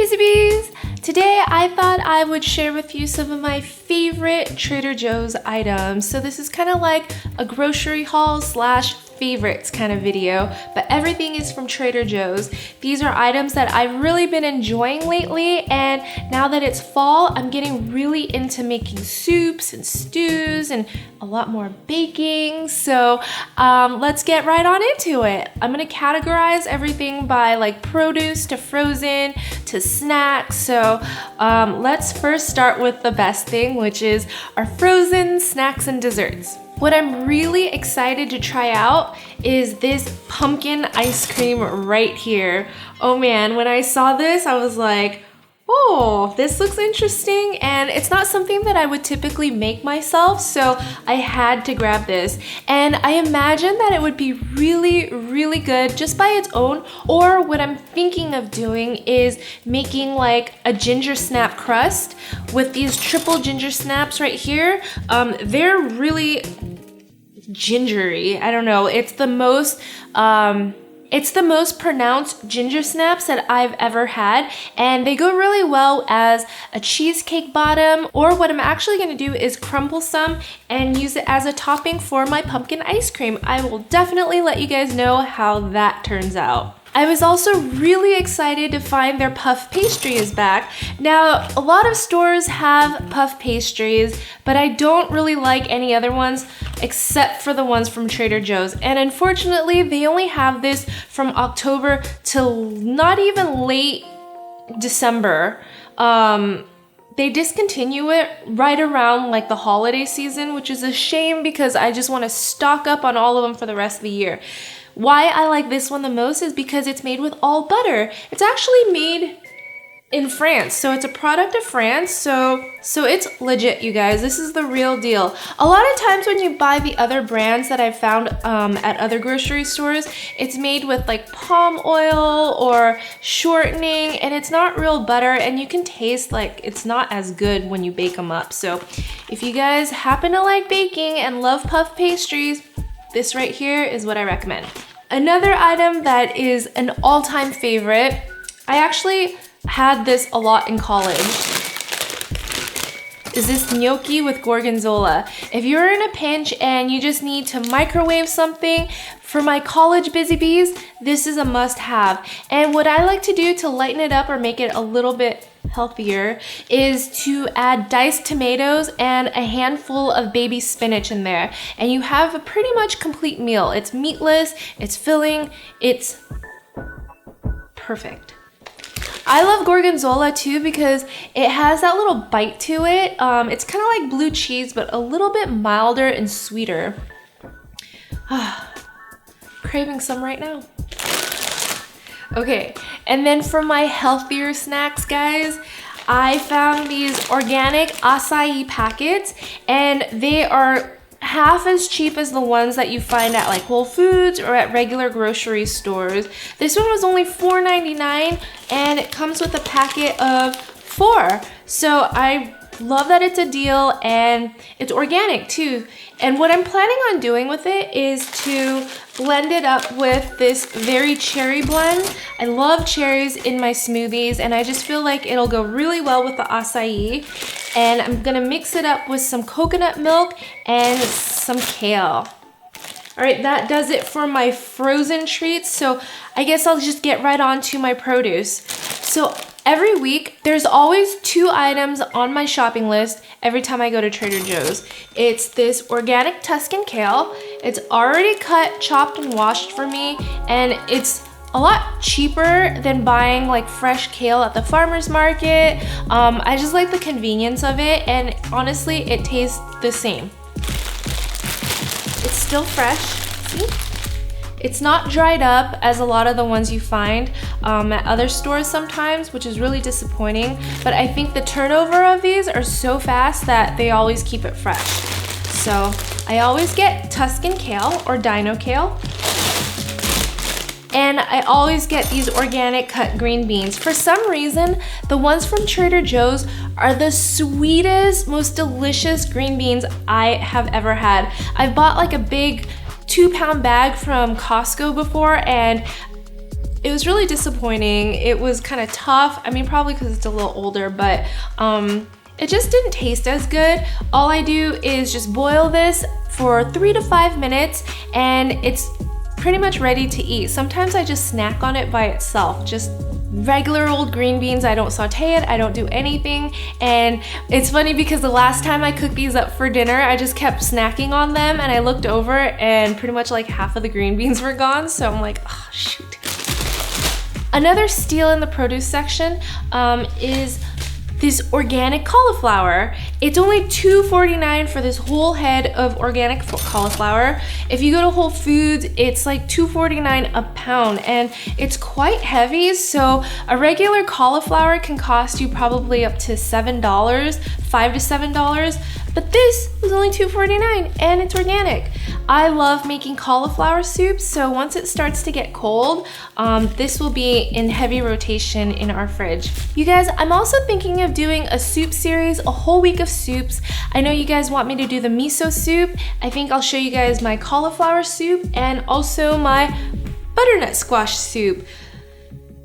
Busy Bees! Today I thought I would share with you some of my favorite Trader Joe's items. So this is kind of like a grocery haul slash favorites kind of video, but everything is from Trader Joe's. These are items that I've really been enjoying lately, and now that it's fall, I'm getting really into making soups and stews and a lot more baking. So let's get right on into it. I'm gonna categorize everything by like produce to frozen to snacks. So let's first start with the best thing, which is our frozen snacks and desserts. What I'm really excited to try out is this pumpkin ice cream right here. Oh man, when I saw this, I was like, oh, this looks interesting, and it's not something that I would typically make myself, so I had to grab this. And I imagine that it would be really, really good just by its own, or what I'm thinking of doing is making like a ginger snap crust with these triple ginger snaps right here. They're really gingery. I don't know, it's the most pronounced ginger snaps that I've ever had, and they go really well as a cheesecake bottom, or what I'm actually gonna do is crumble some and use it as a topping for my pumpkin ice cream. I will definitely let you guys know how that turns out. I was also really excited to find their puff pastry is back. Now, a lot of stores have puff pastries, but I don't really like any other ones except for the ones from Trader Joe's. And unfortunately, they only have this from October till not even late December. They discontinue it right around like the holiday season, which is a shame because I just want to stock up on all of them for the rest of the year. Why I like this one the most is because it's made with all butter. It's actually made in France, so it's a product of France, so it's legit, you guys. This is the real deal. A lot of times when you buy the other brands that I've found at other grocery stores, it's made with like palm oil or shortening, and it's not real butter, and you can taste like it's not as good when you bake them up. So if you guys happen to like baking and love puff pastries, this right here is what I recommend. Another item that is an all-time favorite, I actually had this a lot in college, is this gnocchi with gorgonzola. If you're in a pinch and you just need to microwave something, for my college busy bees, this is a must-have. And what I like to do to lighten it up or make it a little bit healthier is to add diced tomatoes and a handful of baby spinach in there, and you have a pretty much complete meal. It's meatless, it's filling, it's perfect. I love gorgonzola too because it has that little bite to it. It's kind of like blue cheese, but a little bit milder and sweeter. Craving some right now. Okay, and then for my healthier snacks, guys, I found these organic acai packets, and they are half as cheap as the ones that you find at like Whole Foods or at regular grocery stores. This one was only $4.99, and it comes with a packet of 4. So I love that it's a deal, and it's organic too. And what I'm planning on doing with it is to blend it up with this very cherry blend. I love cherries in my smoothies, and I just feel like it'll go really well with the acai. And I'm gonna mix it up with some coconut milk and some kale. All right, that does it for my frozen treats. So I guess I'll just get right on to my produce. So every week, there's always 2 items on my shopping list every time I go to Trader Joe's. It's this organic Tuscan kale. It's already cut, chopped, and washed for me, and it's a lot cheaper than buying like fresh kale at the farmer's market. I just like the convenience of it, and honestly, it tastes the same. It's still fresh, see? It's not dried up as a lot of the ones you find at other stores sometimes, which is really disappointing. But I think the turnover of these are so fast that they always keep it fresh. So I always get Tuscan kale or dino kale. And I always get these organic cut green beans. For some reason, the ones from Trader Joe's are the sweetest, most delicious green beans I have ever had. I've bought like a big 2-pound bag from Costco before, and it was really disappointing. It was kind of tough. I mean, probably because it's a little older, but it just didn't taste as good. All I do is just boil this for 3 to 5 minutes and it's pretty much ready to eat. Sometimes I just snack on it by itself, just regular old green beans. I don't saute it, I don't do anything. And it's funny because the last time I cooked these up for dinner, I just kept snacking on them and I looked over and pretty much like half of the green beans were gone. So I'm like, oh shoot. Another steal in the produce section is this organic cauliflower. It's only $2.49 for this whole head of organic cauliflower. If you go to Whole Foods, it's like $2.49 a pound and it's quite heavy. So a regular cauliflower can cost you probably up to $7, $5 to $7. But this was only $2.49 and it's organic. I love making cauliflower soup, so once it starts to get cold, this will be in heavy rotation in our fridge. You guys, I'm also thinking of doing a soup series, a whole week of soups. I know you guys want me to do the miso soup. I think I'll show you guys my cauliflower soup and also my butternut squash soup.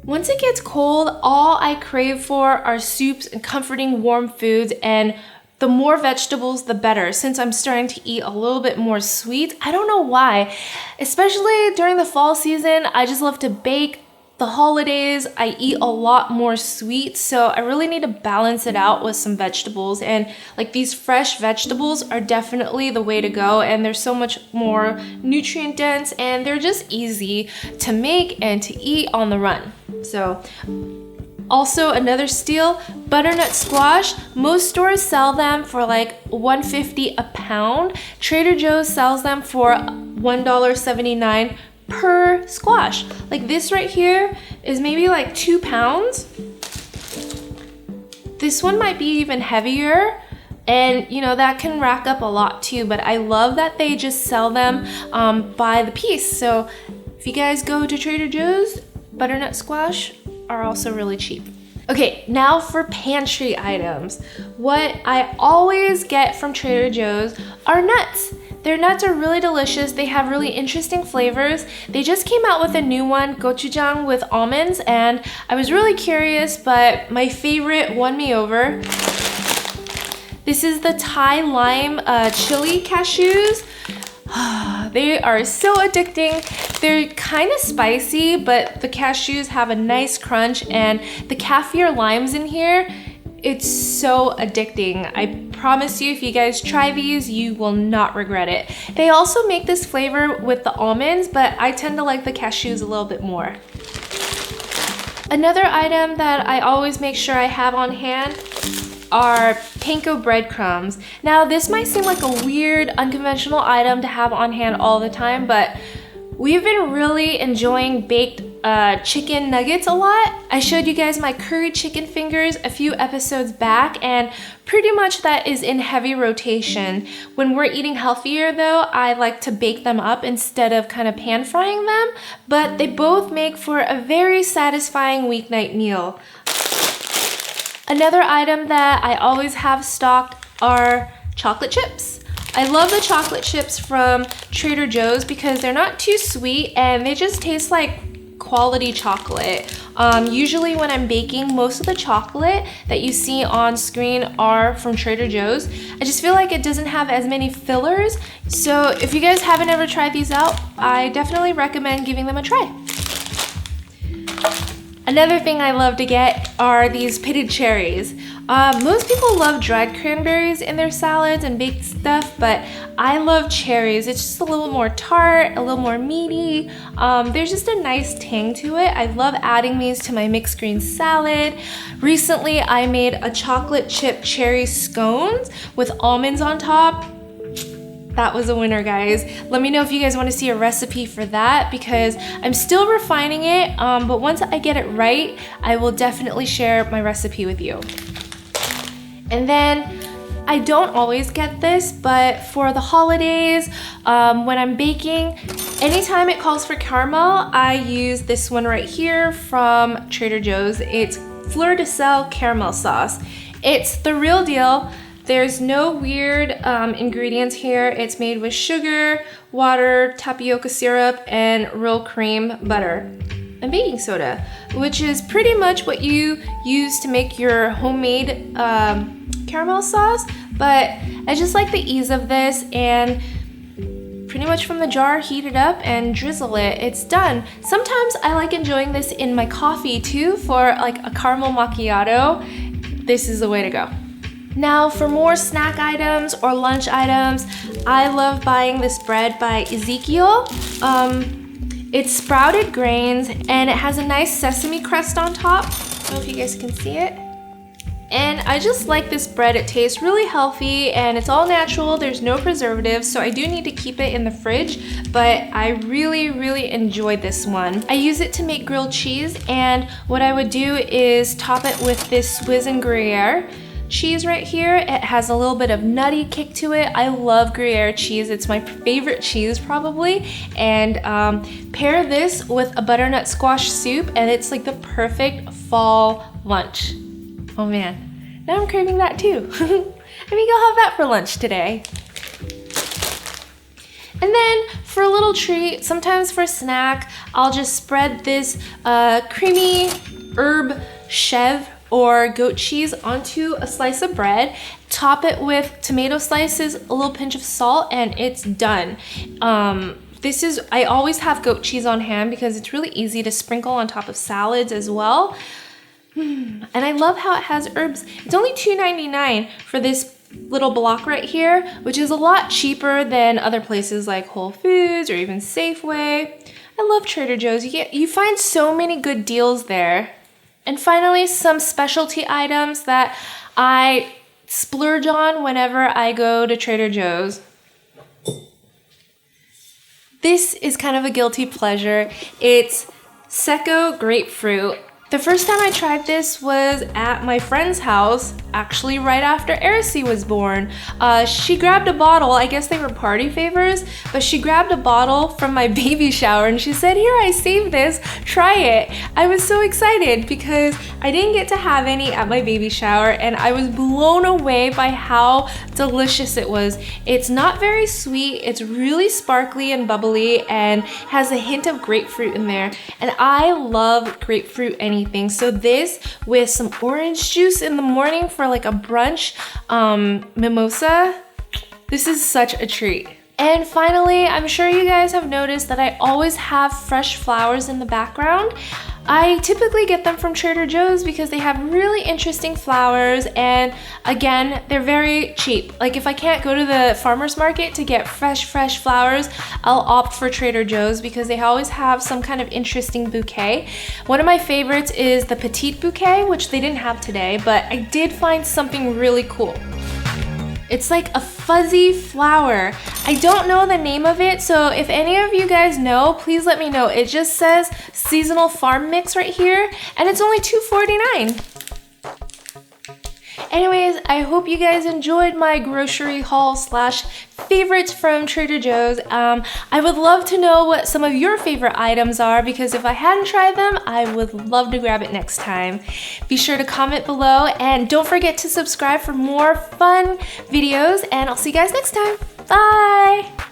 Once it gets cold, all I crave for are soups and comforting warm foods, and the more vegetables, the better, since I'm starting to eat a little bit more sweet. I don't know why, especially during the fall season, I just love to bake. The holidays, I eat a lot more sweet, so I really need to balance it out with some vegetables. And like these fresh vegetables are definitely the way to go, and they're so much more nutrient dense and they're just easy to make and to eat on the run. So also another steal, butternut squash. Most stores sell them for like $1.50 a pound. Trader Joe's sells them for $1.79 per squash. Like this right here is maybe like 2 pounds. This one might be even heavier, and you know that can rack up a lot too, but I love that they just sell them by the piece. So if you guys go to Trader Joe's, butternut squash are also really cheap. Okay, now for pantry items. What I always get from Trader Joe's are nuts. Their nuts are really delicious. They have really interesting flavors. They just came out with a new one, gochujang with almonds, and I was really curious, but my favorite won me over. This is the Thai lime chili cashews. They are so addicting. They're kind of spicy, but the cashews have a nice crunch, and the kaffir limes in here, it's so addicting. I promise you, if you guys try these, you will not regret it. They also make this flavor with the almonds, but I tend to like the cashews a little bit more. Another item that I always make sure I have on hand are PANKO breadcrumbs. Now this might seem like a weird, unconventional item to have on hand all the time, but we've been really enjoying baked chicken nuggets a lot. I showed you guys my curry chicken fingers a few episodes back, and pretty much that is in heavy rotation. When we're eating healthier though, I like to bake them up instead of kind of pan frying them, but they both make for a very satisfying weeknight meal. Another item that I always have stocked are chocolate chips. I love the chocolate chips from Trader Joe's because they're not too sweet and they just taste like quality chocolate. Usually when I'm baking, most of the chocolate that you see on screen are from Trader Joe's. I just feel like it doesn't have as many fillers. So if you guys haven't ever tried these out, I definitely recommend giving them a try. Another thing I love to get are these pitted cherries. Most people love dried cranberries in their salads and baked stuff, but I love cherries. It's just a little more tart, a little more meaty. There's just a nice tang to it. I love adding these to my mixed green salad. Recently, I made a chocolate chip cherry scones with almonds on top. That was a winner, guys. Let me know if you guys want to see a recipe for that because I'm still refining it, but once I get it right, I will definitely share my recipe with you. And then, I don't always get this, but for the holidays, when I'm baking, anytime it calls for caramel, I use this one right here from Trader Joe's. It's Fleur de Sel caramel sauce. It's the real deal. There's no weird ingredients here. It's made with sugar, water, tapioca syrup, and real cream butter. and baking soda, which is pretty much what you use to make your homemade caramel sauce. But I just like the ease of this, and pretty much from the jar, heat it up and drizzle it. It's done. Sometimes I like enjoying this in my coffee too for like a caramel macchiato. This is the way to go. Now for more snack items or lunch items, I love buying this bread by EZEKIEL. It's sprouted grains and it has a nice sesame crust on top. I don't know if you guys can see it. And I just like this bread. It tastes really healthy and it's all natural. There's no preservatives, so I do need to keep it in the fridge, but I really enjoyed this one. I use it to make grilled cheese, and what I would do is top it with this Swiss and Gruyere cheese right here. It has a little bit of nutty kick to it. I love Gruyere cheese. It's my favorite cheese probably. And pair this with a butternut squash soup and it's like the perfect fall lunch. Oh man, now I'm craving that too. I think I'll have that for lunch today. And then for a little treat, sometimes for a snack, I'll just spread this creamy herb chèvre or goat cheese onto a slice of bread, top it with tomato slices, a little pinch of salt, and it's done. I always have goat cheese on hand because it's really easy to sprinkle on top of salads as well. And I love how it has herbs. It's only $2.99 for this little block right here, which is a lot cheaper than other places like Whole Foods or even Safeway. I love Trader Joe's. You find so many good deals there. And finally, some specialty items that I splurge on whenever I go to Trader Joe's. This is kind of a guilty pleasure. It's Secco grapefruit. The first time I tried this was at my friend's house, actually right after Erisy was born. She grabbed a bottle, I guess they were party favors, but she grabbed a bottle from my baby shower and she said, "Here, I saved this, try it." I was so excited because I didn't get to have any at my baby shower and I was blown away by how delicious it was. It's not very sweet, it's really sparkly and bubbly and has a hint of grapefruit in there. And I love grapefruit anything. So this with some orange juice in the morning for like a brunch mimosa, this is such a treat. And finally, I'm sure you guys have noticed that I always have fresh flowers in the background. I typically get them from Trader Joe's because they have really interesting flowers, and again, they're very cheap. Like if I can't go to the farmer's market to get fresh flowers, I'll opt for Trader Joe's because they always have some kind of interesting bouquet. One of my favorites is the petite bouquet, which they didn't have today, but I did find something really cool. It's like a fuzzy flower. I don't know the name of it, so if any of you guys know, please let me know. It just says seasonal farm mix right here, and it's only $2.49. Anyways, I hope you guys enjoyed my grocery haul / favorites from Trader Joe's. I would love to know what some of your favorite items are, because if I hadn't tried them, I would love to grab it next time. Be sure to comment below and don't forget to subscribe for more fun videos, and I'll see you guys next time. Bye!